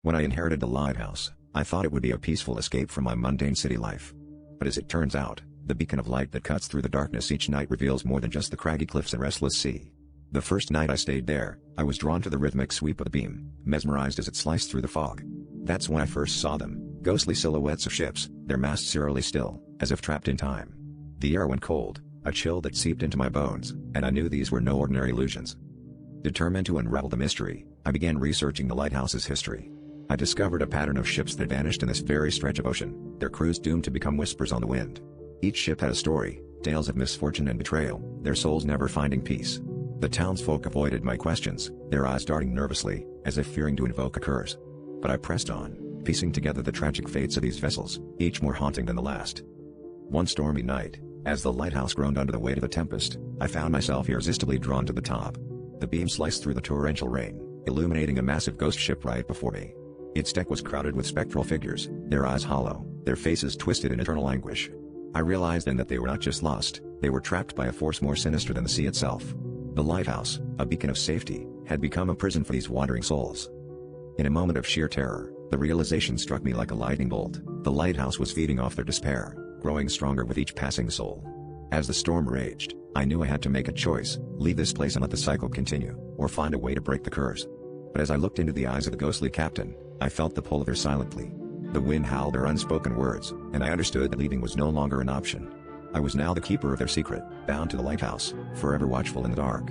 When I inherited the Lighthouse, I thought it would be a peaceful escape from my mundane city life. But as it turns out, the beacon of light that cuts through the darkness each night reveals more than just the craggy cliffs and restless sea. The first night I stayed there, I was drawn to the rhythmic sweep of the beam, mesmerized as it sliced through the fog. That's when I first saw them, ghostly silhouettes of ships, their masts eerily still, as if trapped in time. The air went cold, a chill that seeped into my bones, and I knew these were no ordinary illusions. Determined to unravel the mystery, I began researching the lighthouse's history. I discovered a pattern of ships that vanished in this very stretch of ocean, their crews doomed to become whispers on the wind. Each ship had a story, tales of misfortune and betrayal, their souls never finding peace. The townsfolk avoided my questions, their eyes darting nervously, as if fearing to invoke a curse. But I pressed on, piecing together the tragic fates of these vessels, each more haunting than the last. One stormy night, as the lighthouse groaned under the weight of the tempest, I found myself irresistibly drawn to the top. The beam sliced through the torrential rain, illuminating a massive ghost ship right before me. Its deck was crowded with spectral figures, their eyes hollow, their faces twisted in eternal anguish. I realized then that they were not just lost, they were trapped by a force more sinister than the sea itself. The lighthouse, a beacon of safety, had become a prison for these wandering souls. In a moment of sheer terror, the realization struck me like a lightning bolt. The lighthouse was feeding off their despair, growing stronger with each passing soul. As the storm raged, I knew I had to make a choice: leave this place and let the cycle continue, or find a way to break the curse. But as I looked into the eyes of the ghostly captain, I felt the pull of her silently. The wind howled their unspoken words, and I understood that leaving was no longer an option. I was now the keeper of their secret, bound to the lighthouse, forever watchful in the dark.